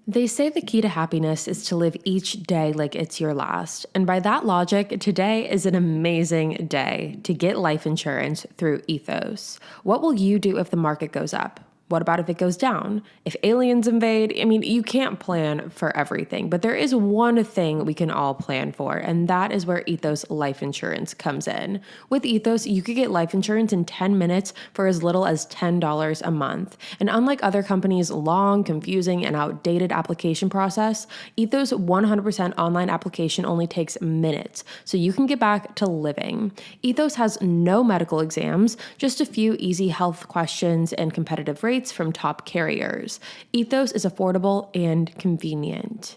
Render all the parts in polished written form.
They say the key to happiness is to live each day like it's your last. And by that logic, today is an amazing day to get life insurance through Ethos. What will you do if the market goes up? What about if it goes down? If aliens invade? I mean, you can't plan for everything, but there is one thing we can all plan for, and that is where Ethos Life Insurance comes in. With Ethos, you could get life insurance in 10 minutes for as little as $10 a month. And unlike other companies' long, confusing, and outdated application process, Ethos' 100% online application only takes minutes, so you can get back to living. Ethos has no medical exams, just a few easy health questions and competitive rates from top carriers. Ethos is affordable and convenient.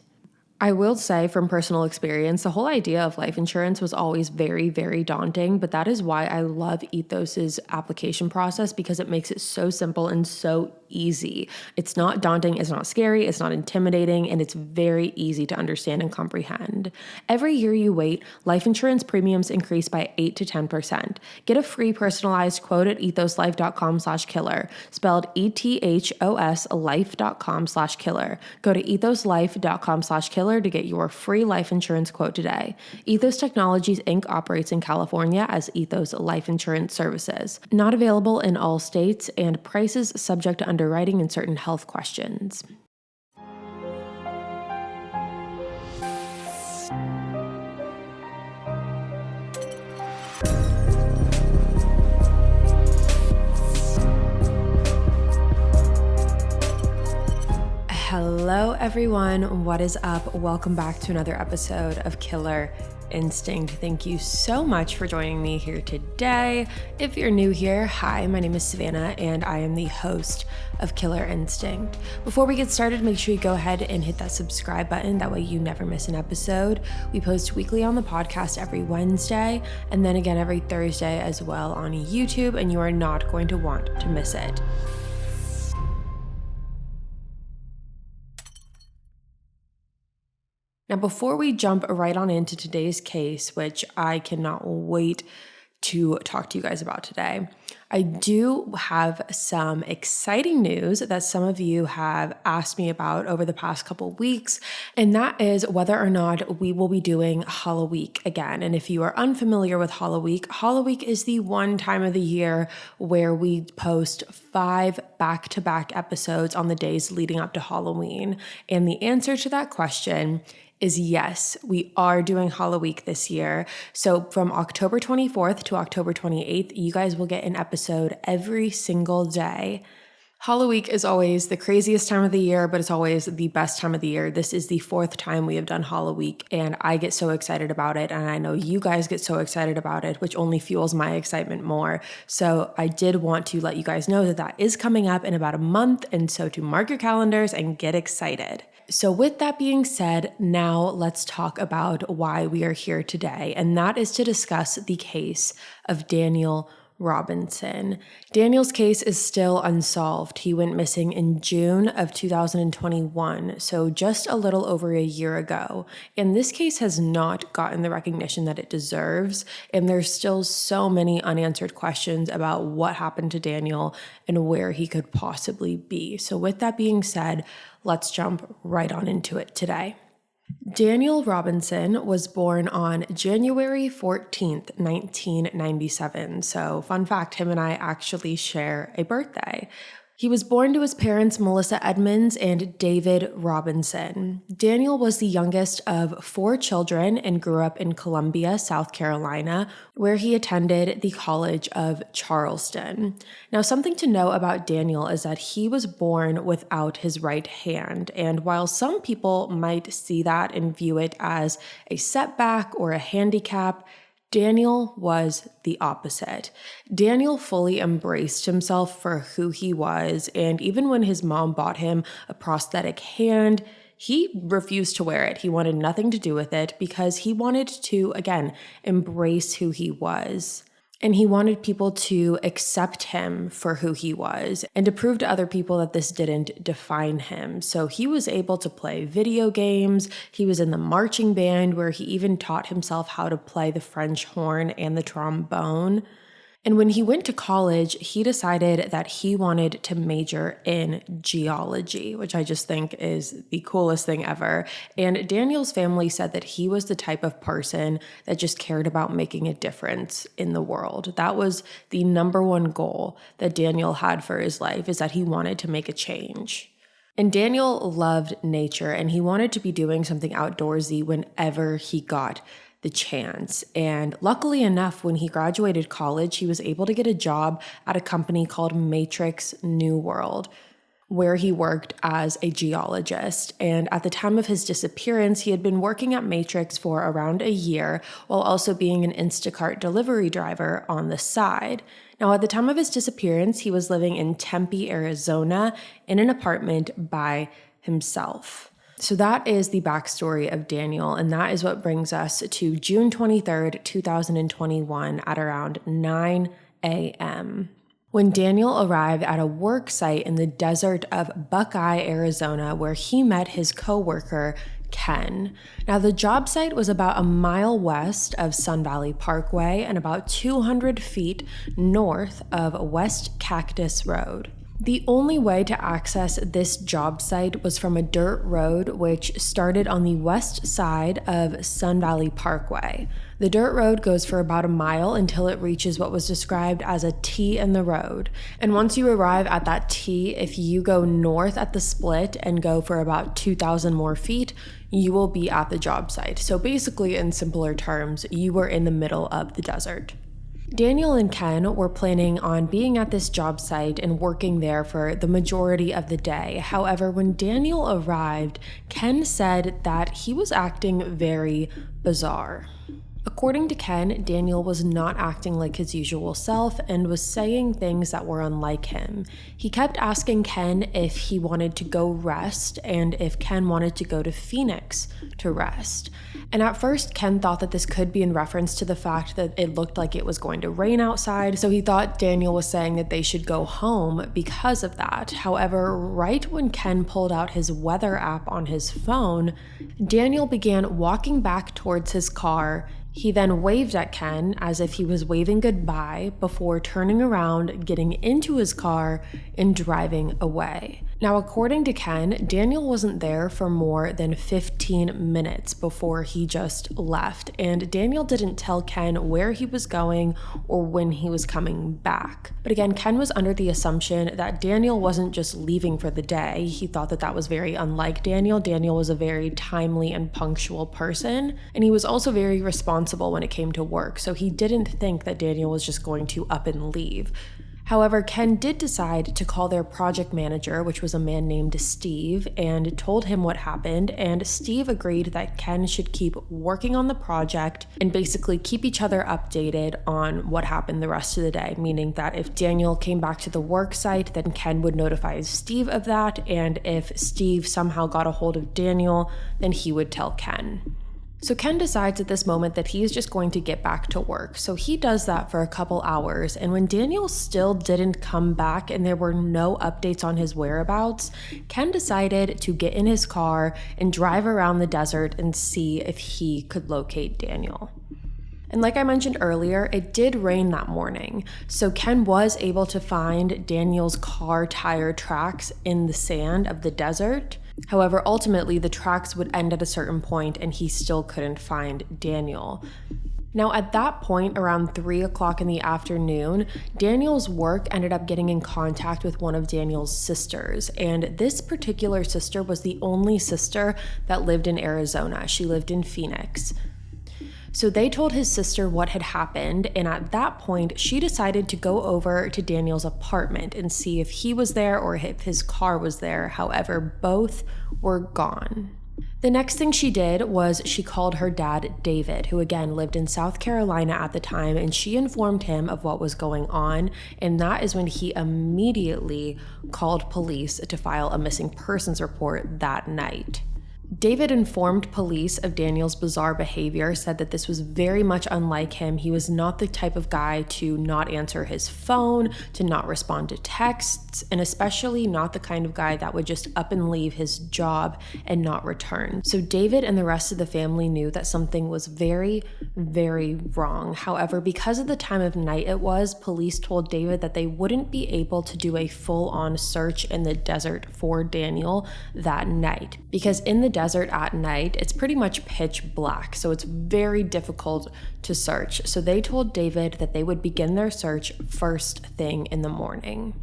I will say from personal experience, the whole idea of life insurance was always very, very daunting, but that is why I love Ethos's application process because it makes it so simple and so easy. It's not daunting, it's not scary, it's not intimidating, and it's very easy to understand and comprehend. Every year you wait, life insurance premiums increase by 8 to 10%. Get a free personalized quote at ethoslife.com/killer, spelled ETHOS life.com/killer. Go to ethoslife.com/killer to get your free life insurance quote today. Ethos Technologies Inc. operates in California as Ethos Life Insurance Services. Not available in all states, and prices subject to underwriting and certain health questions. Hello everyone, what is up? Welcome back to another episode of Killer Instinct. Thank you so much for joining me here today. If you're new here, hi, my name is Savannah and I am the host of Killer Instinct. Before we get started, make sure you go ahead and hit that subscribe button. That way you never miss an episode. We post weekly on the podcast every Wednesday and then again every Thursday as well on YouTube, and you are not going to want to miss it. Now, before we jump right on into today's case, which I cannot wait to talk to you guys about today, I do have some exciting news that some of you have asked me about over the past couple weeks, and that is whether or not we will be doing Halloween again. And if you are unfamiliar with Halloween is the one time of the year where we post 5 back-to-back episodes on the days leading up to Halloween. And the answer to that question is yes, we are doing Halloween this year. So from October 24th to October 28th, you guys will get an episode every single day. Halloween is always the craziest time of the year, but it's always the best time of the year. This is the 4th time we have done Halloween, and I get so excited about it, and I know you guys get so excited about it, which only fuels my excitement more. So I did want to let you guys know that that is coming up in about a month, and so to mark your calendars and get excited. So with that being said, now let's talk about why we are here today, and that is to discuss the case of Daniel Robinson. Daniel's case is still unsolved. He went missing in June of 2021, so just a little over a year ago. And this case has not gotten the recognition that it deserves, and there's still so many unanswered questions about what happened to Daniel and where he could possibly be. So with that being said, let's jump right on into it today. Daniel Robinson was born on January 14th, 1997. So fun fact, him and I actually share a birthday. He was born to his parents, Melissa Edmonds and David Robinson. Daniel was the youngest of 4 children and grew up in Columbia, South Carolina, where he attended the College of Charleston. Now, something to know about Daniel is that he was born without his right hand, and while some people might see that and view it as a setback or a handicap, Daniel was the opposite. Daniel fully embraced himself for who he was, and even when his mom bought him a prosthetic hand, he refused to wear it. He wanted nothing to do with it because he wanted to, again, embrace who he was. And he wanted people to accept him for who he was and to prove to other people that this didn't define him. So he was able to play video games. He was in the marching band where he even taught himself how to play the French horn and the trombone. And when he went to college, he decided that he wanted to major in geology, which I just think is the coolest thing ever. And Daniel's family said that he was the type of person that just cared about making a difference in the world. That was the number one goal that Daniel had for his life, is that he wanted to make a change. And Daniel loved nature, and he wanted to be doing something outdoorsy whenever he got the chance. And luckily enough, when he graduated college, he was able to get a job at a company called Matrix New World, where he worked as a geologist. And at the time of his disappearance, he had been working at Matrix for around a year while also being an Instacart delivery driver on the side. Now, at the time of his disappearance, he was living in Tempe, Arizona, in an apartment by himself. So that is the backstory of Daniel, and that is what brings us to June 23rd, 2021 at around 9 a.m. when Daniel arrived at a work site in the desert of Buckeye, Arizona, where he met his coworker, Ken. Now, the job site was about a mile west of Sun Valley Parkway and about 200 feet north of West Cactus Road. The only way to access this job site was from a dirt road which started on the west side of Sun Valley Parkway. The dirt road goes for about a mile until it reaches what was described as a T in the road. And once you arrive at that T, if you go north at the split and go for about 2,000 more feet, you will be at the job site. So basically, in simpler terms, you were in the middle of the desert. Daniel and Ken were planning on being at this job site and working there for the majority of the day. However, when Daniel arrived, Ken said that he was acting very bizarre. According to Ken, Daniel was not acting like his usual self and was saying things that were unlike him. He kept asking Ken if he wanted to go rest and if Ken wanted to go to Phoenix to rest. And at first, Ken thought that this could be in reference to the fact that it looked like it was going to rain outside, so he thought Daniel was saying that they should go home because of that. However, right when Ken pulled out his weather app on his phone, Daniel began walking back towards his car. He then waved at Ken as if he was waving goodbye before turning around, getting into his car, and driving away. Now, according to Ken, Daniel wasn't there for more than 15 minutes before he just left, and Daniel didn't tell Ken where he was going or when he was coming back. But again, Ken was under the assumption that Daniel wasn't just leaving for the day. He thought that that was very unlike Daniel. Daniel was a very timely and punctual person, and he was also very responsible when it came to work, so he didn't think that Daniel was just going to up and leave. However, Ken did decide to call their project manager, which was a man named Steve, and told him what happened, and Steve agreed that Ken should keep working on the project and basically keep each other updated on what happened the rest of the day, meaning that if Daniel came back to the work site, then Ken would notify Steve of that, and if Steve somehow got a hold of Daniel, then he would tell Ken. So Ken decides at this moment that he is just going to get back to work. So he does that for a couple hours. And when Daniel still didn't come back and there were no updates on his whereabouts, Ken decided to get in his car and drive around the desert and see if he could locate Daniel. And like I mentioned earlier, it did rain that morning, so Ken was able to find Daniel's car tire tracks in the sand of the desert. However, ultimately the tracks would end at a certain point and he still couldn't find Daniel. Now, at that point, around 3 o'clock in the afternoon, Daniel's work ended up getting in contact with one of Daniel's sisters, and this particular sister was the only sister that lived in Arizona. She lived in Phoenix. So they told his sister what had happened, and at that point, she decided to go over to Daniel's apartment and see if he was there or if his car was there. However, both were gone. The next thing she did was she called her dad, David, who again lived in South Carolina at the time, and she informed him of what was going on, and that is when he immediately called police to file a missing persons report that night. David informed police of Daniel's bizarre behavior, said that this was very much unlike him. He was not the type of guy to not answer his phone, to not respond to texts, and especially not the kind of guy that would just up and leave his job and not return. So David and the rest of the family knew that something was very, very wrong. However, because of the time of night it was, police told David that they wouldn't be able to do a full-on search in the desert for Daniel that night. Because in the desert at night, it's pretty much pitch black, so it's very difficult to search. So they told David that they would begin their search first thing in the morning.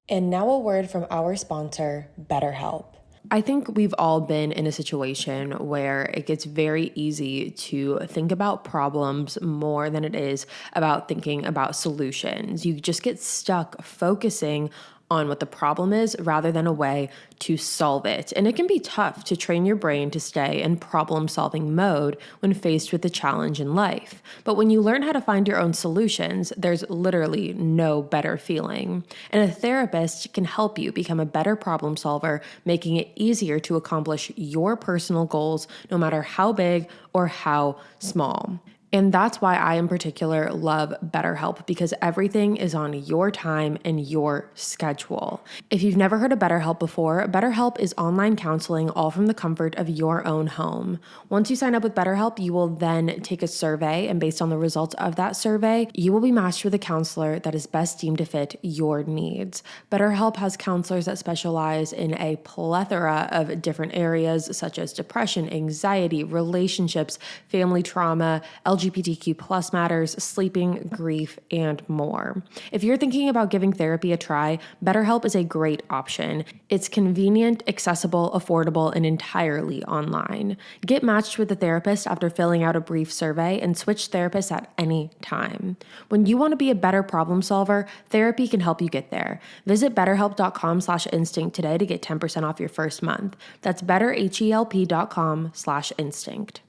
And now a word from our sponsor, BetterHelp. I think we've all been in a situation where it gets very easy to think about problems more than it is about thinking about solutions. You just get stuck focusing on what the problem is rather than a way to solve it. And it can be tough to train your brain to stay in problem-solving mode when faced with a challenge in life. But when you learn how to find your own solutions, there's literally no better feeling. And a therapist can help you become a better problem solver, making it easier to accomplish your personal goals, no matter how big or how small. And that's why I in particular love BetterHelp, because everything is on your time and your schedule. If you've never heard of BetterHelp before, BetterHelp is online counseling all from the comfort of your own home. Once you sign up with BetterHelp, you will then take a survey, and based on the results of that survey, you will be matched with a counselor that is best deemed to fit your needs. BetterHelp has counselors that specialize in a plethora of different areas such as depression, anxiety, relationships, family trauma, LGBTQ plus matters, sleeping, grief, and more. If you're thinking about giving therapy a try, BetterHelp is a great option. It's convenient, accessible, affordable, and entirely online. Get matched with a therapist after filling out a brief survey and switch therapists at any time. When you want to be a better problem solver, therapy can help you get there. Visit betterhelp.com/instinct today to get 10% off your first month. That's betterhelp.com/instinct.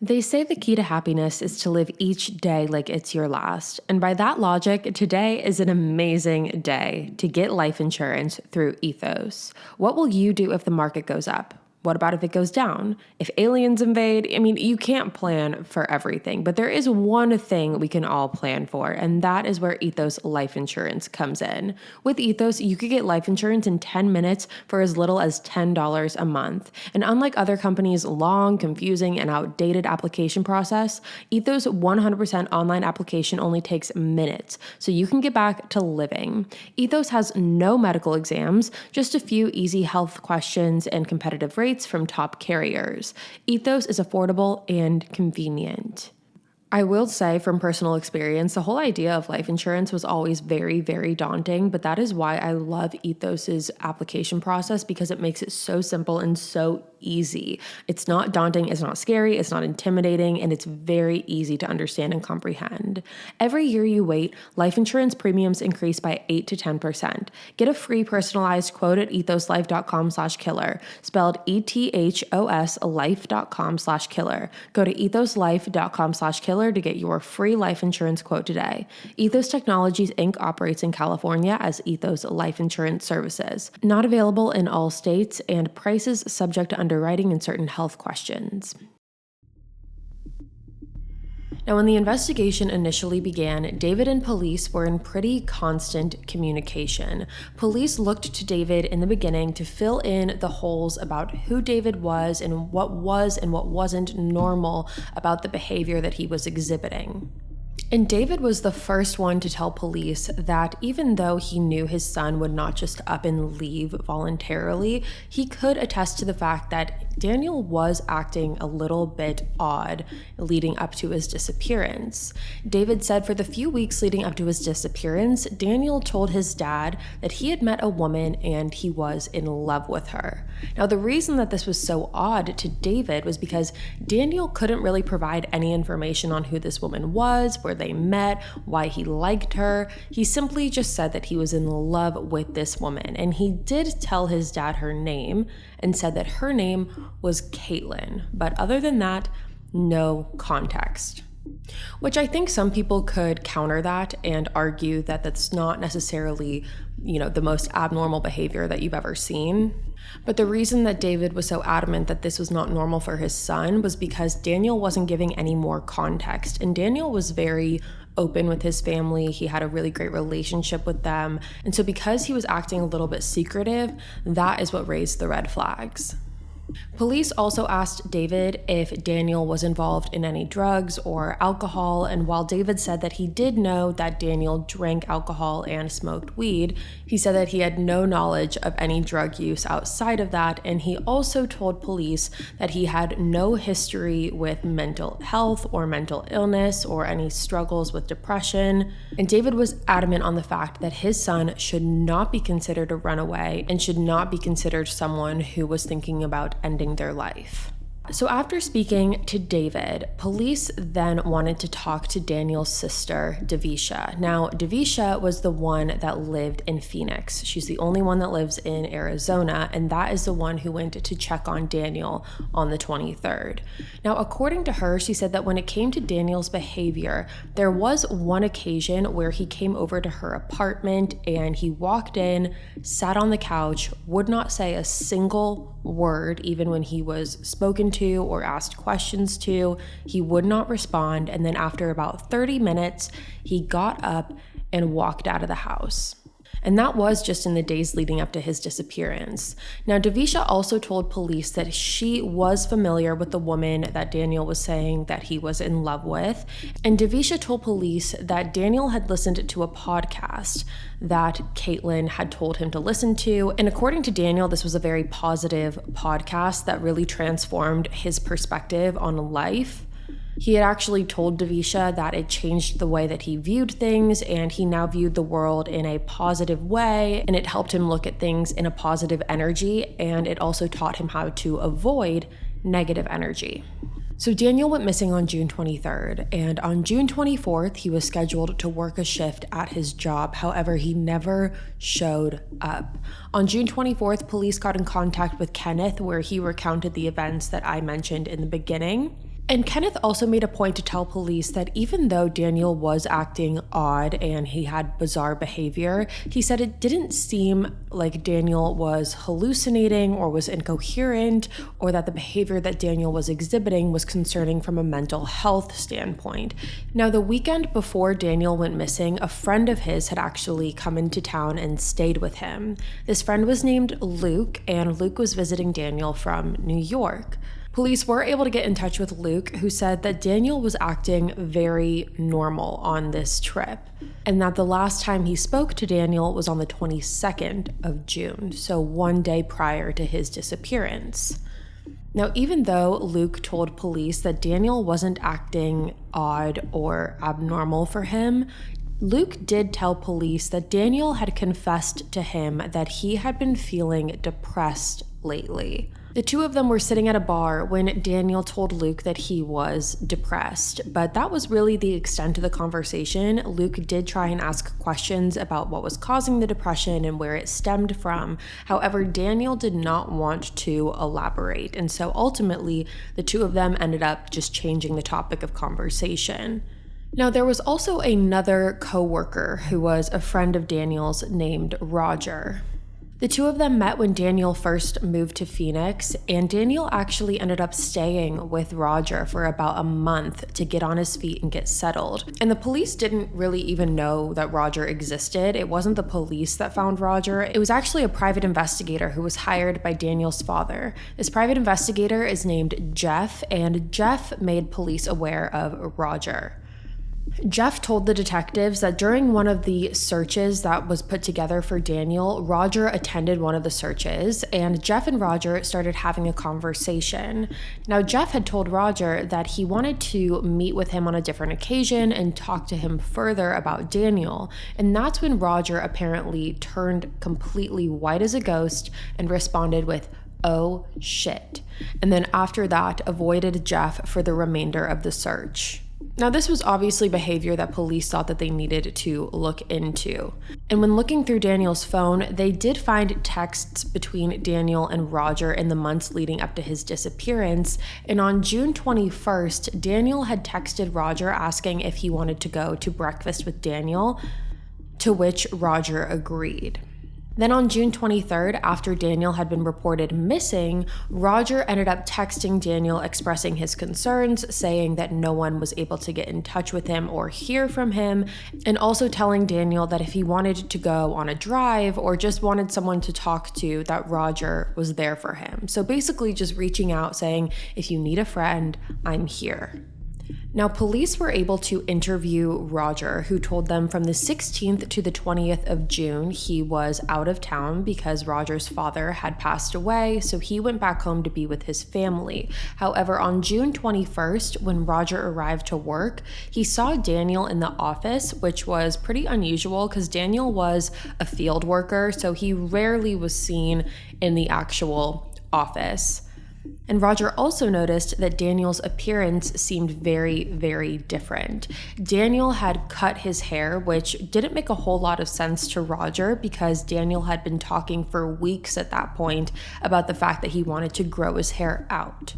They say the key to happiness is to live each day like it's your last. And by that logic, today is an amazing day to get life insurance through Ethos. What will you do if the market goes up? What about if it goes down? If aliens invade? I mean, you can't plan for everything, but there is one thing we can all plan for, and that is where Ethos Life Insurance comes in. With Ethos, you could get life insurance in 10 minutes for as little as $10 a month. And unlike other companies' long, confusing, and outdated application process, Ethos' 100% online application only takes minutes, so you can get back to living. Ethos has no medical exams, just a few easy health questions and competitive rates from top carriers. Ethos is affordable and convenient. I will say from personal experience, the whole idea of life insurance was always very, very daunting, but that is why I love Ethos's application process, because it makes it so simple and so easy. It's not daunting, it's not scary, it's not intimidating, and it's very easy to understand and comprehend. Every year you wait, life insurance premiums increase by 8 to 10%. Get a free personalized quote at ethoslife.com/killer, spelled ETHOS life.com/killer. Go to ethoslife.com/killer to get your free life insurance quote today. Ethos Technologies Inc. operates in California as Ethos Life Insurance Services. Not available in all states, and prices subject to underwriting and certain health questions. Now, when the investigation initially began, David and police were in pretty constant communication. Police looked to David in the beginning to fill in the holes about who David was and what wasn't normal about the behavior that he was exhibiting. And David was the first one to tell police that even though he knew his son would not just up and leave voluntarily, he could attest to the fact that Daniel was acting a little bit odd leading up to his disappearance. David said for the few weeks leading up to his disappearance, Daniel told his dad that he had met a woman and he was in love with her. Now, the reason that this was so odd to David was because Daniel couldn't really provide any information on who this woman was, where they met, why he liked her. He simply just said that he was in love with this woman, and he did tell his dad her name and said that her name was Caitlin, but other than that, no context. Which I think some people could counter that and argue that that's not necessarily, the most abnormal behavior that you've ever seen. But the reason that David was so adamant that this was not normal for his son was because Daniel wasn't giving any more context. And Daniel was very open with his family. He had a really great relationship with them. And so because he was acting a little bit secretive, that is what raised the red flags. Police also asked David if Daniel was involved in any drugs or alcohol, and while David said that he did know that Daniel drank alcohol and smoked weed, he said that he had no knowledge of any drug use outside of that, and he also told police that he had no history with mental health or mental illness or any struggles with depression. And David was adamant on the fact that his son should not be considered a runaway and should not be considered someone who was thinking about ending their life. So after speaking to David, police then wanted to talk to Daniel's sister, Davisha. Now, Davisha was the one that lived in Phoenix. She's the only one that lives in Arizona, and that is the one who went to check on Daniel on the 23rd. Now, according to her, she said that when it came to Daniel's behavior, there was one occasion where he came over to her apartment and he walked in, sat on the couch, would not say a single word, even when he was spoken to or asked questions to. He would not respond, and then after about 30 minutes, he got up and walked out of the house. And that was just in the days leading up to his disappearance. Now, Davisha also told police that she was familiar with the woman that Daniel was saying that he was in love with. And Davisha told police that Daniel had listened to a podcast that Caitlin had told him to listen to. And according to Daniel, this was a very positive podcast that really transformed his perspective on life. He had actually told Davisha that it changed the way that he viewed things, and he now viewed the world in a positive way, and it helped him look at things in a positive energy, and it also taught him how to avoid negative energy. So Daniel went missing on June 23rd, and on June 24th, he was scheduled to work a shift at his job. However, he never showed up. On June 24th, police got in contact with Kenneth, where he recounted the events that I mentioned in the beginning. And Kenneth also made a point to tell police that even though Daniel was acting odd and he had bizarre behavior, he said it didn't seem like Daniel was hallucinating or was incoherent, or that the behavior that Daniel was exhibiting was concerning from a mental health standpoint. Now, the weekend before Daniel went missing, a friend of his had actually come into town and stayed with him. This friend was named Luke, and Luke was visiting Daniel from New York. Police were able to get in touch with Luke, who said that Daniel was acting very normal on this trip, and that the last time he spoke to Daniel was on the 22nd of June, so one day prior to his disappearance. Now, even though Luke told police that Daniel wasn't acting odd or abnormal for him, Luke did tell police that Daniel had confessed to him that he had been feeling depressed lately. The two of them were sitting at a bar when Daniel told Luke that he was depressed, but that was really the extent of the conversation. Luke did try and ask questions about what was causing the depression and where it stemmed from. However, Daniel did not want to elaborate, and so ultimately, the two of them ended up just changing the topic of conversation. Now, there was also another co-worker who was a friend of Daniel's named Roger. The two of them met when Daniel first moved to Phoenix, and Daniel actually ended up staying with Roger for about a month to get on his feet and get settled. And the police didn't really even know that Roger existed. It wasn't the police that found Roger. It was actually a private investigator who was hired by Daniel's father. This private investigator is named Jeff, and Jeff made police aware of Roger. Jeff told the detectives that during one of the searches that was put together for Daniel, Roger attended one of the searches, and Jeff and Roger started having a conversation. Now, Jeff had told Roger that he wanted to meet with him on a different occasion and talk to him further about Daniel, and that's when Roger apparently turned completely white as a ghost and responded with, "Oh shit," and then after that avoided Jeff for the remainder of the search. Now, this was obviously behavior that police thought that they needed to look into. And when looking through Daniel's phone, they did find texts between Daniel and Roger in the months leading up to his disappearance. And on June 21st, Daniel had texted Roger asking if he wanted to go to breakfast with Daniel, to which Roger agreed. Then on June 23rd, after Daniel had been reported missing, Roger ended up texting Daniel expressing his concerns, saying that no one was able to get in touch with him or hear from him, and also telling Daniel that if he wanted to go on a drive or just wanted someone to talk to, that Roger was there for him. So basically just reaching out saying, if you need a friend, I'm here. Now, police were able to interview Roger, who told them from the 16th to the 20th of June, he was out of town because Roger's father had passed away, so he went back home to be with his family. However, on June 21st, when Roger arrived to work, he saw Daniel in the office, which was pretty unusual because Daniel was a field worker, so he rarely was seen in the actual office. And Roger also noticed that Daniel's appearance seemed very, very different. Daniel had cut his hair, which didn't make a whole lot of sense to Roger because Daniel had been talking for weeks at that point about the fact that he wanted to grow his hair out.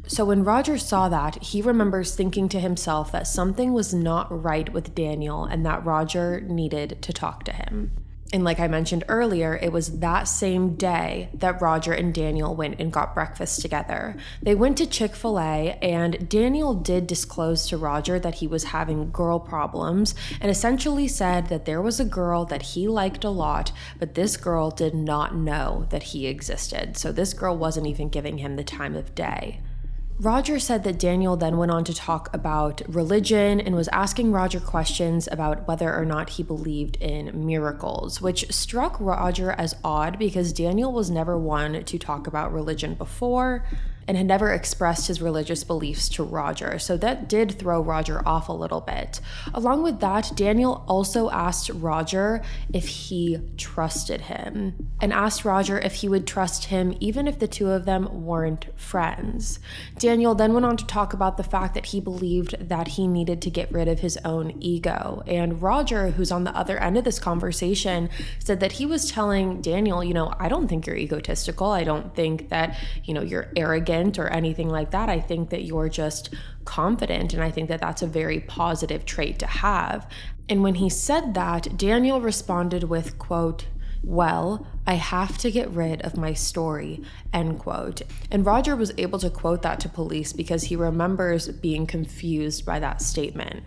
So when Roger saw that, he remembers thinking to himself that something was not right with Daniel and that Roger needed to talk to him. And like I mentioned earlier, it was that same day that Roger and Daniel went and got breakfast together. They went to Chick-fil-A, and Daniel did disclose to Roger that he was having girl problems and essentially said that there was a girl that he liked a lot, but this girl did not know that he existed. So this girl wasn't even giving him the time of day. Roger said that Daniel then went on to talk about religion and was asking Roger questions about whether or not he believed in miracles, which struck Roger as odd because Daniel was never one to talk about religion before and had never expressed his religious beliefs to Roger, so that did throw Roger off a little bit. Along with that, Daniel also asked Roger if he trusted him, and asked Roger if he would trust him even if the two of them weren't friends. Daniel then went on to talk about the fact that he believed that he needed to get rid of his own ego, and Roger, who's on the other end of this conversation, said that he was telling Daniel, I don't think you're egotistical, I don't think that, you're arrogant or anything like that. I think that you're just confident, and I think that that's a very positive trait to have. And when he said that, Daniel responded with, quote, "Well, I have to get rid of my story," end quote. And Roger was able to quote that to police because he remembers being confused by that statement.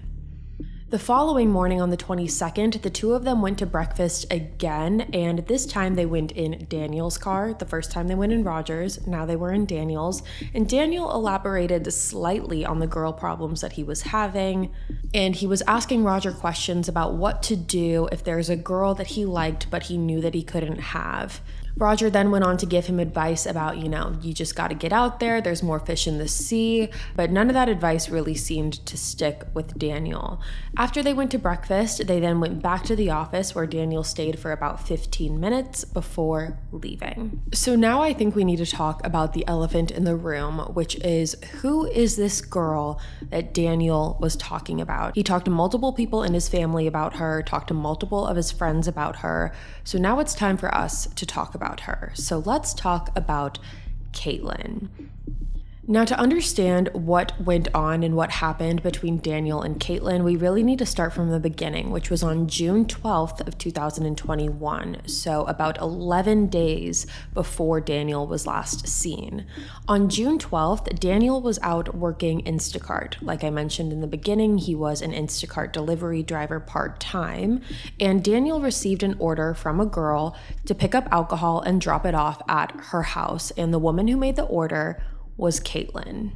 The following morning on the 22nd, the two of them went to breakfast again, and this time they went in Daniel's car. The first time they went in Roger's, now they were in Daniel's, and Daniel elaborated slightly on the girl problems that he was having, and he was asking Roger questions about what to do if there's a girl that he liked but he knew that he couldn't have. Roger then went on to give him advice about, you just got to get out there, there's more fish in the sea, but none of that advice really seemed to stick with Daniel. After they went to breakfast, they then went back to the office where Daniel stayed for about 15 minutes before leaving. So now I think we need to talk about the elephant in the room, which is, who is this girl that Daniel was talking about? He talked to multiple people in his family about her, talked to multiple of his friends about her, so now it's time for us to talk about her. So let's talk about Caitlin. Now, to understand what went on and what happened between Daniel and Caitlin, we really need to start from the beginning, which was on June 12th of 2021, so about 11 days before Daniel was last seen. On June 12th, Daniel was out working Instacart. Like I mentioned in the beginning, he was an Instacart delivery driver part-time, and Daniel received an order from a girl to pick up alcohol and drop it off at her house, and the woman who made the order was Caitlin.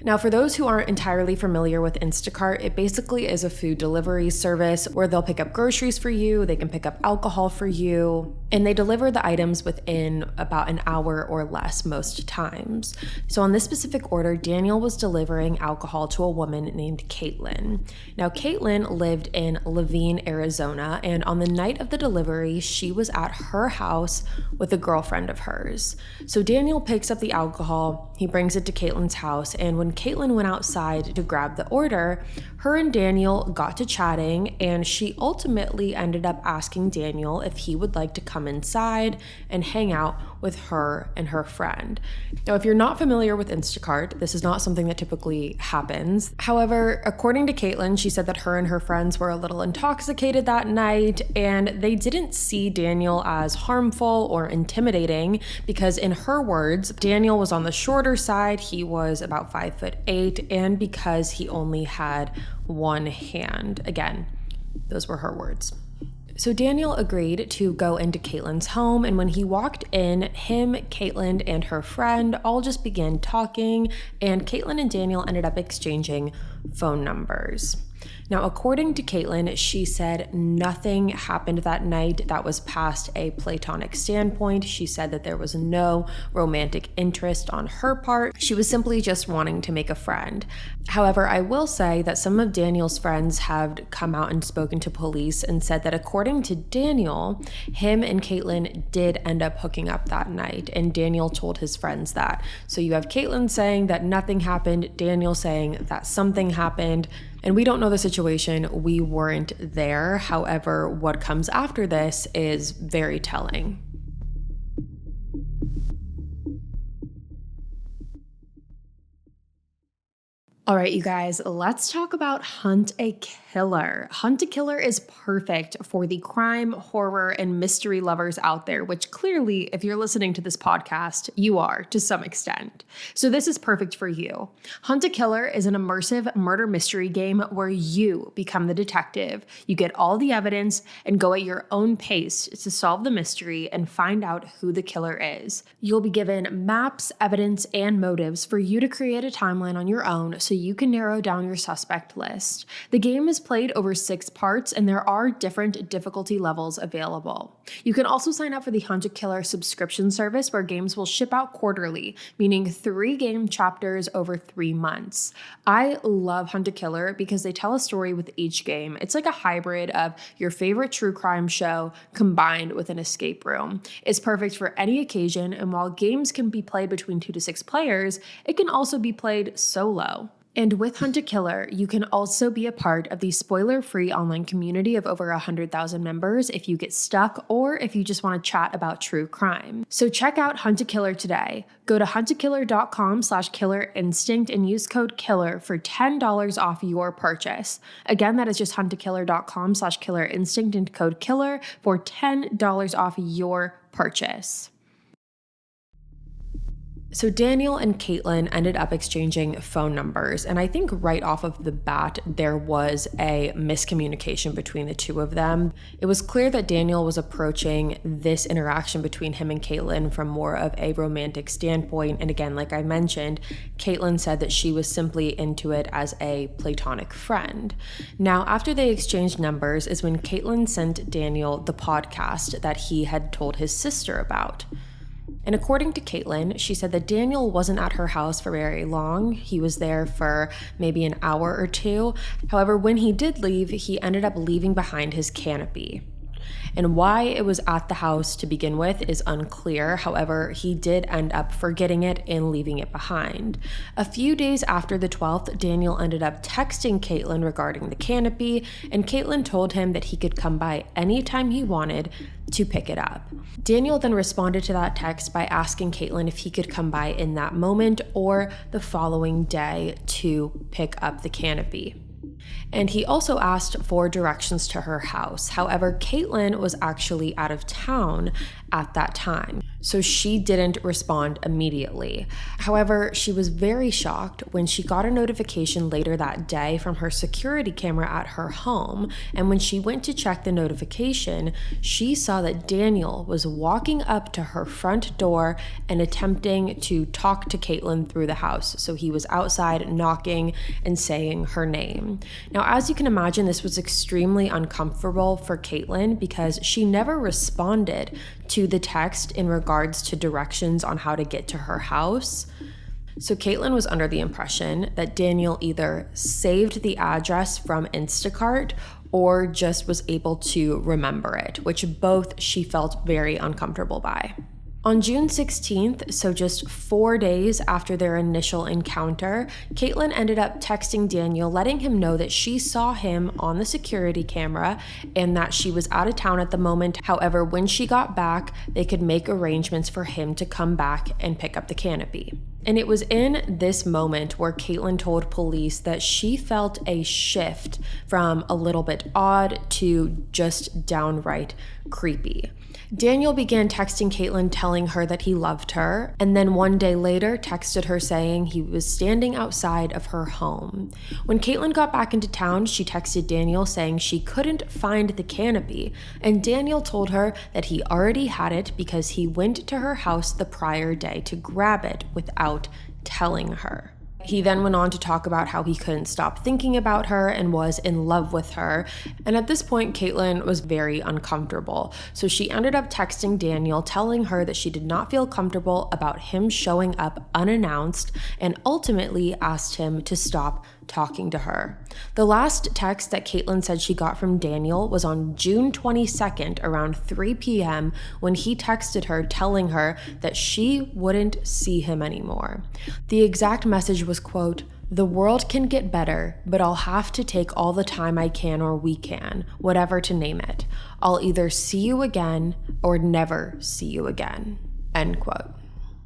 Now, for those who aren't entirely familiar with Instacart, it basically is a food delivery service where they'll pick up groceries for you, they can pick up alcohol for you, and they deliver the items within about an hour or less most times. So on this specific order, Daniel was delivering alcohol to a woman named Caitlin. Now, Caitlin lived in Levine, Arizona, and on the night of the delivery, she was at her house with a girlfriend of hers. So Daniel picks up the alcohol, he brings it to Caitlin's house, and when when Caitlin went outside to grab the order, her and Daniel got to chatting, and she ultimately ended up asking Daniel if he would like to come inside and hang out with her and her friend. Now, if you're not familiar with Instacart, this is not something that typically happens. However, according to Caitlin, she said that her and her friends were a little intoxicated that night, and they didn't see Daniel as harmful or intimidating because, in her words, Daniel was on the shorter side. He was about 5'8", and because he only had one hand. Again, those were her words. So Daniel agreed to go into Caitlin's home, and when he walked in, him, Caitlin, and her friend all just began talking, and Caitlin and Daniel ended up exchanging phone numbers. Now, according to Caitlin, she said nothing happened that night that was past a platonic standpoint. She said that there was no romantic interest on her part. She was simply just wanting to make a friend. However, I will say that some of Daniel's friends have come out and spoken to police and said that according to Daniel, him and Caitlin did end up hooking up that night, and Daniel told his friends that. So you have Caitlin saying that nothing happened, Daniel saying that something happened. And we don't know the situation. We weren't there. However, what comes after this is very telling. All right, you guys, let's talk about Hunt a Killer. Hunt a Killer is perfect for the crime, horror, and mystery lovers out there, which clearly, if you're listening to this podcast, you are to some extent. So this is perfect for you. Hunt a Killer is an immersive murder mystery game where you become the detective. You get all the evidence and go at your own pace to solve the mystery and find out who the killer is. You'll be given maps, evidence, and motives for you to create a timeline on your own so you can narrow down your suspect list. The game is played over 6 parts, and there are different difficulty levels available. You can also sign up for the Hunt a Killer subscription service, where games will ship out quarterly, meaning 3 game chapters over 3 months. I love Hunt a Killer because they tell a story with each game. It's like a hybrid of your favorite true crime show combined with an escape room. It's perfect for any occasion, and while games can be played between 2 to 6 players, it can also be played solo. And with Hunt a Killer, you can also be a part of the spoiler-free online community of over 100,000 members if you get stuck or if you just want to chat about true crime. So check out Hunt a Killer today. Go to huntakiller.com/killerinstinct and use code KILLER for $10 off your purchase. Again, that is just huntakiller.com/killerinstinct and code KILLER for $10 off your purchase. So Daniel and Caitlin ended up exchanging phone numbers, and I think right off of the bat, there was a miscommunication between the two of them. It was clear that Daniel was approaching this interaction between him and Caitlin from more of a romantic standpoint, and again, like I mentioned, Caitlin said that she was simply into it as a platonic friend. Now, after they exchanged numbers is when Caitlin sent Daniel the podcast that he had told his sister about. And according to Caitlin, she said that Daniel wasn't at her house for very long. He was there for maybe an hour or 2. However, when he did leave, he ended up leaving behind his canopy. And why it was at the house to begin with is unclear. However, he did end up forgetting it and leaving it behind. A few days after the 12th, Daniel ended up texting Caitlin regarding the canopy, and Caitlin told him that he could come by anytime he wanted to pick it up. Daniel then responded to that text by asking Caitlin if he could come by in that moment or the following day to pick up the canopy. And he also asked for directions to her house. However, Caitlin was actually out of town at that time, so she didn't respond immediately. However, she was very shocked when she got a notification later that day from her security camera at her home, and when she went to check the notification, she saw that Daniel was walking up to her front door and attempting to talk to Caitlin through the house. So he was outside knocking and saying her name. Now, as you can imagine, this was extremely uncomfortable for Caitlin because she never responded to the text in regards to directions on how to get to her house. So Caitlin was under the impression that Daniel either saved the address from Instacart or just was able to remember it, which both she felt very uncomfortable by. On June 16th, so just 4 days after their initial encounter, Caitlin ended up texting Daniel, letting him know that she saw him on the security camera and that she was out of town at the moment. However, when she got back, they could make arrangements for him to come back and pick up the canopy. And it was in this moment where Caitlin told police that she felt a shift from a little bit odd to just downright creepy. Daniel began texting Caitlin telling her that he loved her, and then one day later texted her saying he was standing outside of her home. When Caitlin got back into town, she texted Daniel saying she couldn't find the canopy, and Daniel told her that he already had it because he went to her house the prior day to grab it without telling her. He then went on to talk about how he couldn't stop thinking about her and was in love with her. And at this point, Caitlin was very uncomfortable. So she ended up texting Daniel, telling her that she did not feel comfortable about him showing up unannounced, and ultimately asked him to stop talking to her. The last text that Caitlin said she got from Daniel was on June 22nd around 3 p.m. when he texted her telling her that she wouldn't see him anymore. The exact message was, quote, "The world can get better, but I'll have to take all the time I can or we can, whatever to name it. I'll either see you again or never see you again," end quote.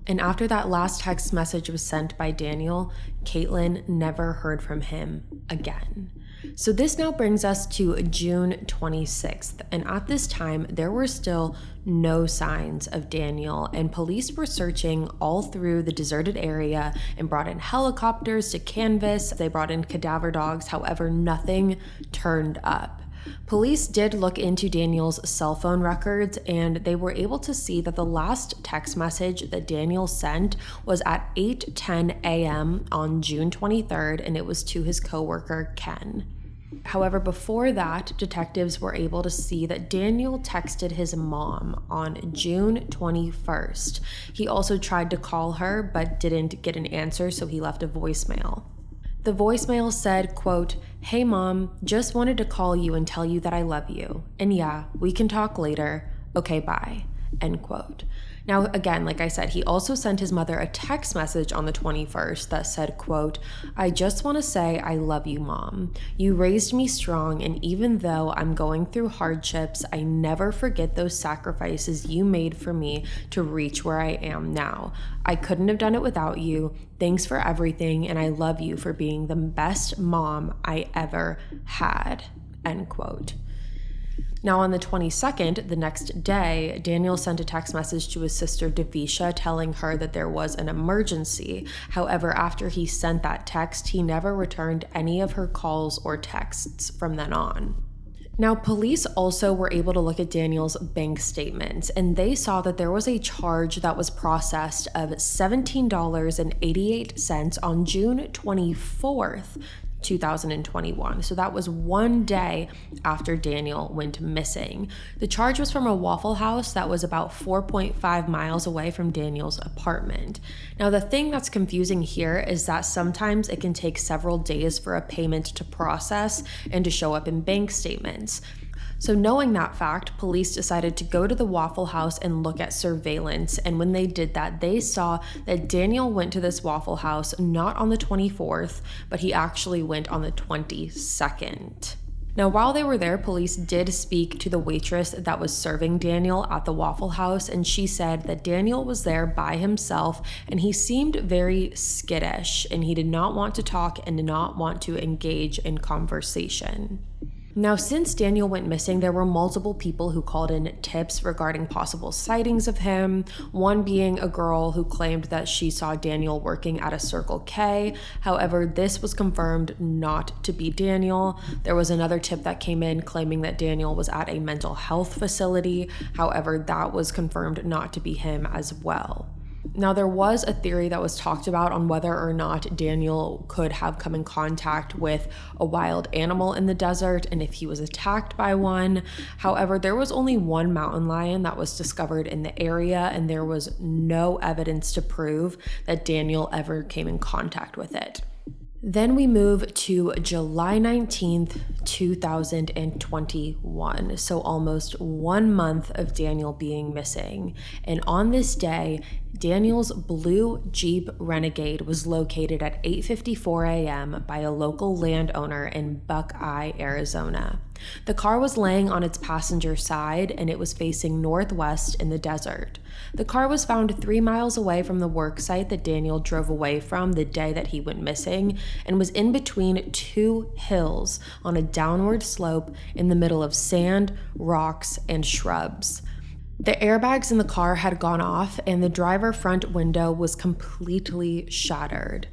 And after that last text message was sent by Daniel, Caitlin never heard from him again. So this now brings us to June 26th, and at this time, there were still no signs of Daniel, and police were searching all through the deserted area and brought in helicopters to canvass. They brought in cadaver dogs, however, nothing turned up. Police did look into Daniel's cell phone records, and they were able to see that the last text message that Daniel sent was at 8:10 a.m. on June 23rd, and it was to his coworker, Ken. However, before that, detectives were able to see that Daniel texted his mom on June 21st. He also tried to call her, but didn't get an answer, so he left a voicemail. The voicemail said, quote, "Hey mom, just wanted to call you and tell you that I love you. And yeah, we can talk later. Okay, bye," end quote. Now, again, like I said, he also sent his mother a text message on the 21st that said, quote, "I just want to say I love you, Mom. You raised me strong, and even though I'm going through hardships, I never forget those sacrifices you made for me to reach where I am now. I couldn't have done it without you. Thanks for everything, and I love you for being the best mom I ever had," end quote. Now on the 22nd, the next day, Daniel sent a text message to his sister Davisha telling her that there was an emergency. However, after he sent that text, he never returned any of her calls or texts from then on. Now, police also were able to look at Daniel's bank statements, and they saw that there was a charge that was processed of $17.88 on June 24th, 2021. So that was 1 day after Daniel went missing. The charge was from a Waffle House that was about 4.5 miles away from Daniel's apartment. Now, the thing that's confusing here is that sometimes it can take several days for a payment to process and to show up in bank statements. So knowing that fact, police decided to go to the Waffle House and look at surveillance. And when they did that, they saw that Daniel went to this Waffle House not on the 24th, but he actually went on the 22nd. Now, while they were there, police did speak to the waitress that was serving Daniel at the Waffle House, and she said that Daniel was there by himself and he seemed very skittish, and he did not want to talk and did not want to engage in conversation. Now, since Daniel went missing, there were multiple people who called in tips regarding possible sightings of him, one being a girl who claimed that she saw Daniel working at a Circle K. However, this was confirmed not to be Daniel. There was another tip that came in claiming that Daniel was at a mental health facility. However, that was confirmed not to be him as well. Now, there was a theory that was talked about on whether or not Daniel could have come in contact with a wild animal in the desert and if he was attacked by one. However, there was only one mountain lion that was discovered in the area, and there was no evidence to prove that Daniel ever came in contact with it. Then we move to July 19th, 2021. So almost 1 month of Daniel being missing. And on this day, Daniel's blue Jeep Renegade was located at 8:54 a.m. by a local landowner in Buckeye, Arizona. The car was laying on its passenger side and it was facing northwest in the desert. The car was found 3 miles away from the work site that Daniel drove away from the day that he went missing and was in between 2 hills on a downward slope in the middle of sand, rocks, and shrubs. The airbags in the car had gone off and the driver front window was completely shattered.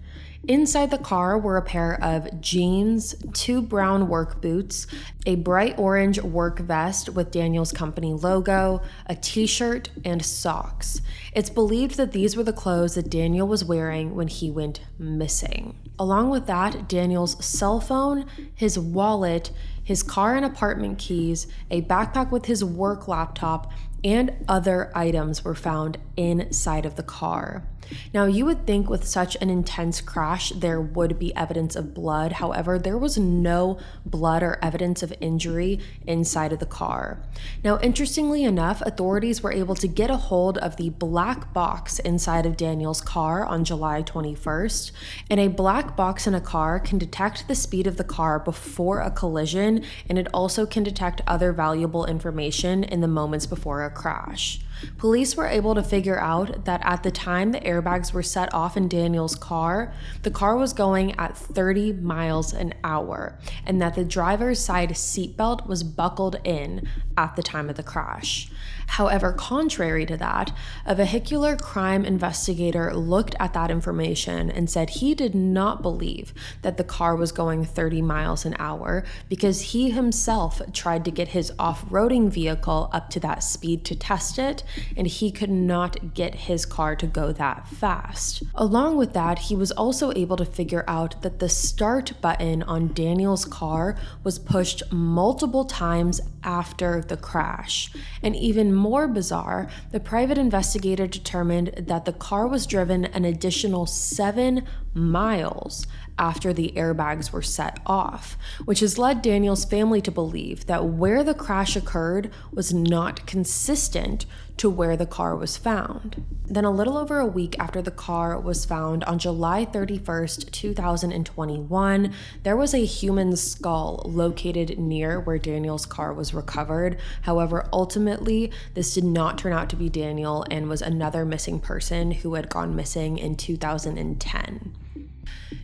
Inside the car were a pair of jeans, 2 brown work boots, a bright orange work vest with Daniel's company logo, a t-shirt, and socks. It's believed that these were the clothes that Daniel was wearing when he went missing. Along with that, Daniel's cell phone, his wallet, his car and apartment keys, a backpack with his work laptop, and other items were found inside of the car. Now, you would think with such an intense crash, there would be evidence of blood. However, there was no blood or evidence of injury inside of the car. Now, interestingly enough, authorities were able to get a hold of the black box inside of Daniel's car on July 21st. And a black box in a car can detect the speed of the car before a collision, and it also can detect other valuable information in the moments before a crash. Police were able to figure out that at the time the airbags were set off in Daniel's car, the car was going at 30 miles an hour, and that the driver's side seatbelt was buckled in at the time of the crash. However, contrary to that, a vehicular crime investigator looked at that information and said he did not believe that the car was going 30 miles an hour because he himself tried to get his off-roading vehicle up to that speed to test it, and he could not get his car to go that fast. Along with that, he was also able to figure out that the start button on Daniel's car was pushed multiple times after the crash. And even more bizarre, the private investigator determined that the car was driven an additional 7 miles after the airbags were set off, which has led Daniel's family to believe that where the crash occurred was not consistent to where the car was found. Then a little over a week after the car was found on July 31st, 2021, there was a human skull located near where Daniel's car was recovered. However, ultimately, this did not turn out to be Daniel and was another missing person who had gone missing in 2010.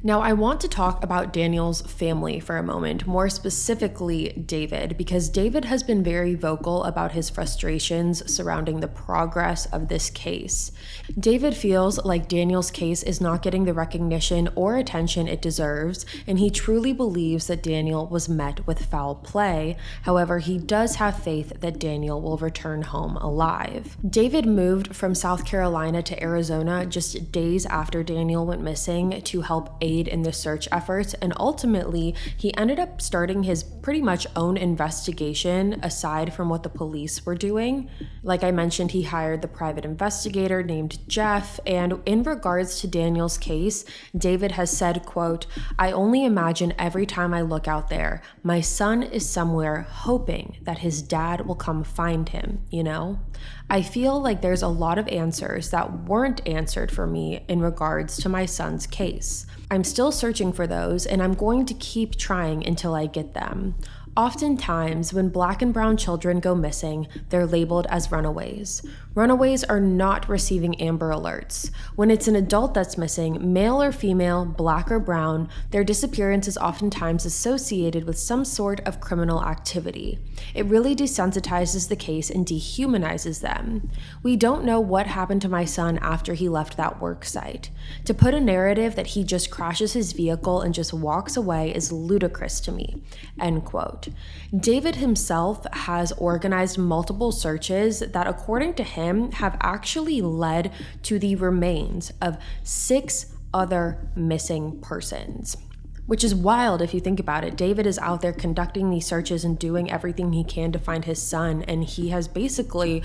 Now, I want to talk about Daniel's family for a moment, more specifically David, because David has been very vocal about his frustrations surrounding the progress of this case. David feels like Daniel's case is not getting the recognition or attention it deserves, and he truly believes that Daniel was met with foul play. However, he does have faith that Daniel will return home alive. David moved from South Carolina to Arizona just days after Daniel went missing to help aid in the search efforts, and ultimately he ended up starting his pretty much own investigation aside from what the police were doing. Like I mentioned, he hired the private investigator named Jeff, and in regards to Daniel's case, David has said, quote, "I only imagine every time I look out there, my son is somewhere hoping that his dad will come find him, you know? I feel like there's a lot of answers that weren't answered for me in regards to my son's case. I'm still searching for those, and I'm going to keep trying until I get them. Oftentimes, when Black and brown children go missing, they're labeled as runaways. Runaways are not receiving Amber Alerts. When it's an adult that's missing, male or female, Black or brown, their disappearance is oftentimes associated with some sort of criminal activity. It really desensitizes the case and dehumanizes them. We don't know what happened to my son after he left that work site. To put a narrative that he just crashes his vehicle and just walks away is ludicrous to me." End quote. David himself has organized multiple searches that, according to him, have actually led to the remains of 6 other missing persons. Which is wild if you think about it. David is out there conducting these searches and doing everything he can to find his son, and he has basically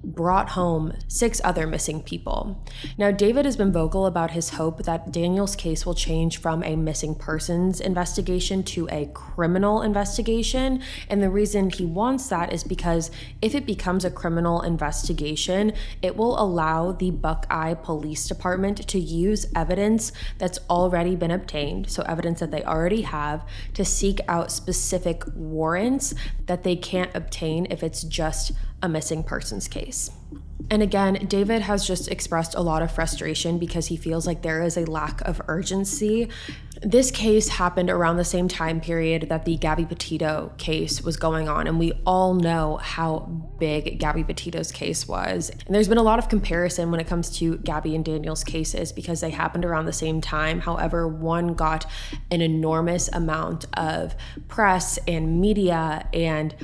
brought home 6 other missing people. Now, David has been vocal about his hope that Daniel's case will change from a missing persons investigation to a criminal investigation. And the reason he wants that is because if it becomes a criminal investigation, it will allow the Buckeye Police Department to use evidence that's already been obtained, so evidence that they already have, to seek out specific warrants that they can't obtain if it's just a missing persons case. And again, David has just expressed a lot of frustration because he feels like there is a lack of urgency. This case happened around the same time period that the Gabby Petito case was going on, and we all know how big Gabby Petito's case was. And there's been a lot of comparison when it comes to Gabby and Daniel's cases because they happened around the same time. However, one got an enormous amount of press and media and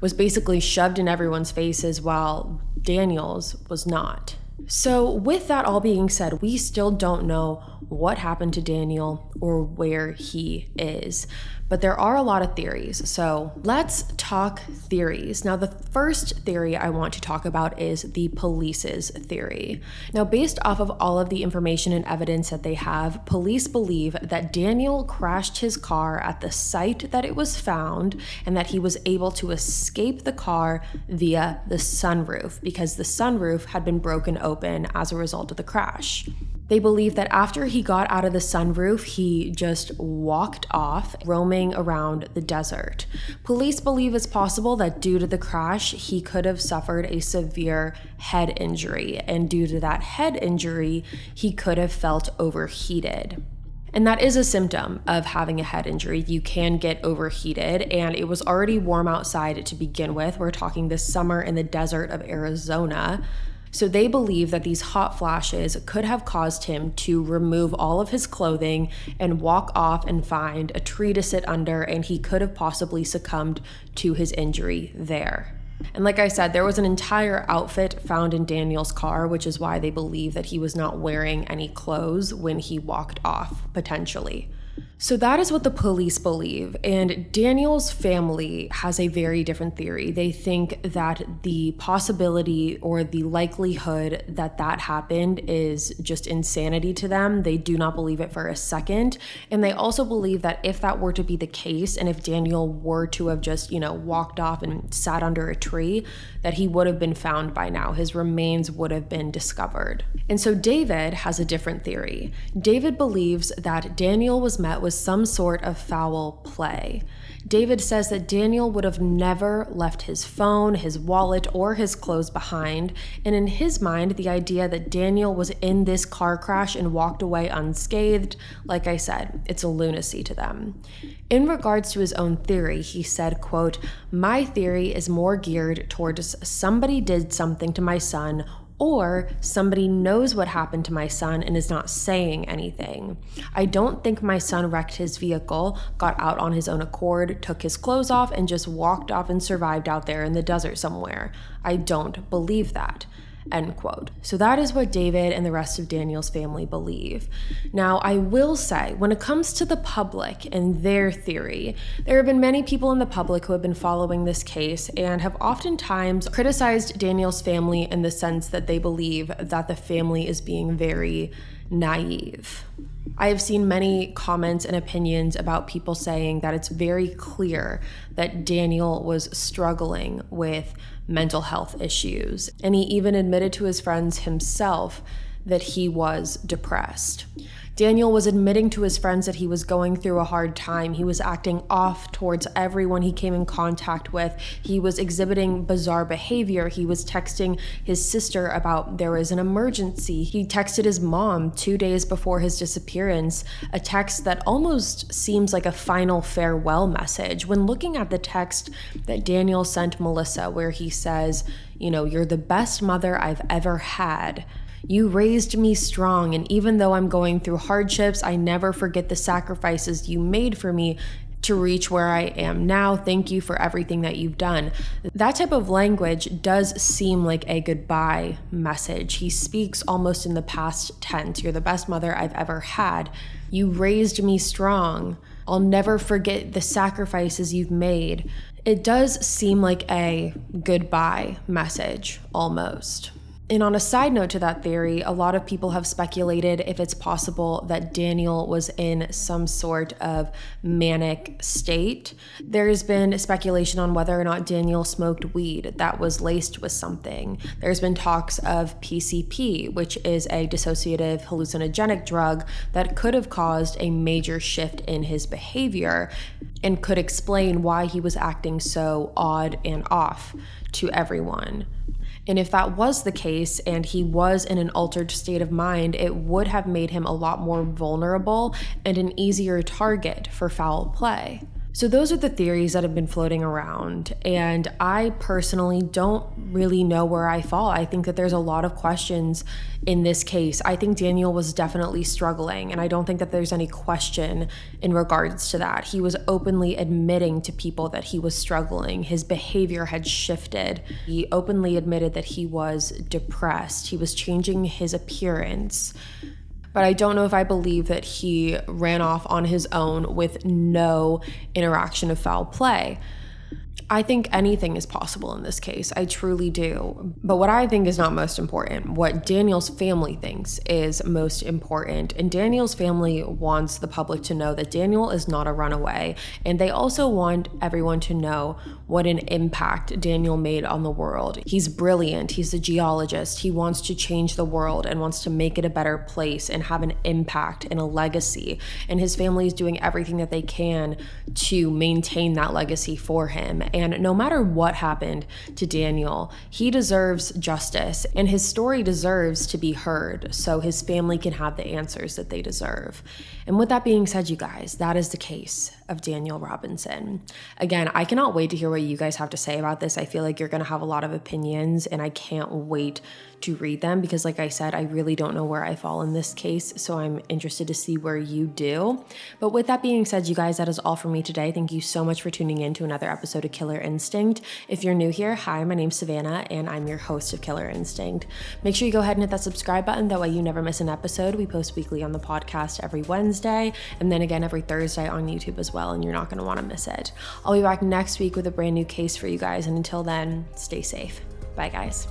was basically shoved in everyone's faces while Daniel's was not. So with that all being said, we still don't know what happened to Daniel or where he is. But there are a lot of theories. So let's talk theories. Now, the first theory I want to talk about is the police's theory. Now, based off of all of the information and evidence that they have, police believe that Daniel crashed his car at the site that it was found and that he was able to escape the car via the sunroof because the sunroof had been broken open as a result of the crash. They believe that after he got out of the sunroof, he just walked off, roaming around the desert. Police believe it's possible that due to the crash, he could have suffered a severe head injury, and due to that head injury, he could have felt overheated. And that is a symptom of having a head injury. You can get overheated, and it was already warm outside to begin with. We're talking this summer in the desert of Arizona. So they believe that these hot flashes could have caused him to remove all of his clothing and walk off and find a tree to sit under, and he could have possibly succumbed to his injury there. And like I said, there was an entire outfit found in Daniel's car, which is why they believe that he was not wearing any clothes when he walked off, potentially. So that is what the police believe, and Daniel's family has a very different theory. They think that the possibility or the likelihood that that happened is just insanity to them. They do not believe it for a second, and they also believe that if that were to be the case, and if Daniel were to have just, walked off and sat under a tree, that he would have been found by now. His remains would have been discovered. And so David has a different theory. David believes that Daniel was met with some sort of foul play. David says that Daniel would have never left his phone, his wallet, or his clothes behind, and in his mind, the idea that Daniel was in this car crash and walked away unscathed, like I said, it's a lunacy to them. In regards to his own theory, he said, quote, "My theory is more geared towards somebody did something to my son, or somebody knows what happened to my son and is not saying anything. I don't think my son wrecked his vehicle, got out on his own accord, took his clothes off, and just walked off and survived out there in the desert somewhere. I don't believe that." End quote. So that is what David and the rest of Daniel's family believe. Now, I will say, when it comes to the public and their theory, there have been many people in the public who have been following this case and have oftentimes criticized Daniel's family in the sense that they believe that the family is being very naive. I have seen many comments and opinions about people saying that it's very clear that Daniel was struggling with mental health issues, and he even admitted to his friends himself that he was depressed. Daniel was admitting to his friends that he was going through a hard time. He was acting off towards everyone he came in contact with. He was exhibiting bizarre behavior. He was texting his sister about there was an emergency. He texted his mom 2 days before his disappearance, a text that almost seems like a final farewell message. When looking at the text that Daniel sent Melissa, where he says, "You're the best mother I've ever had. You raised me strong, and even though I'm going through hardships, I never forget the sacrifices you made for me to reach where I am now. Thank you for everything that you've done." That type of language does seem like a goodbye message. He speaks almost in the past tense. "You're the best mother I've ever had. You raised me strong. I'll never forget the sacrifices you've made." It does seem like a goodbye message almost. And on a side note to that theory, a lot of people have speculated if it's possible that Daniel was in some sort of manic state. There's been speculation on whether or not Daniel smoked weed that was laced with something. There's been talks of PCP, which is a dissociative hallucinogenic drug that could have caused a major shift in his behavior and could explain why he was acting so odd and off to everyone. And if that was the case and he was in an altered state of mind, it would have made him a lot more vulnerable and an easier target for foul play. So those are the theories that have been floating around, and I personally don't really know where I fall. I think that there's a lot of questions in this case. I think Daniel was definitely struggling, and I don't think that there's any question in regards to that. He was openly admitting to people that he was struggling. His behavior had shifted. He openly admitted that he was depressed. He was changing his appearance. But I don't know if I believe that he ran off on his own with no interaction of foul play. I think anything is possible in this case. I truly do. But what I think is not most important, what Daniel's family thinks is most important. And Daniel's family wants the public to know that Daniel is not a runaway. And they also want everyone to know what an impact Daniel made on the world. He's brilliant. He's a geologist. He wants to change the world and wants to make it a better place and have an impact and a legacy. And his family is doing everything that they can to maintain that legacy for him. And no matter what happened to Daniel, he deserves justice and his story deserves to be heard so his family can have the answers that they deserve. And with that being said, you guys, that is the case of Daniel Robinson. Again, I cannot wait to hear what you guys have to say about this. I feel like you're going to have a lot of opinions and I can't wait to read them because like I said, I really don't know where I fall in this case. So I'm interested to see where you do. But with that being said, you guys, that is all for me today. Thank you so much for tuning in to another episode of Killer Instinct. If you're new here, hi, my name's Savannah and I'm your host of Killer Instinct. Make sure you go ahead and hit that subscribe button. That way you never miss an episode. We post weekly on the podcast every Wednesday and then again every Thursday on YouTube as well. And you're not going to want to miss it. I'll be back next week with a brand new case for you guys. And until then, stay safe. Bye guys.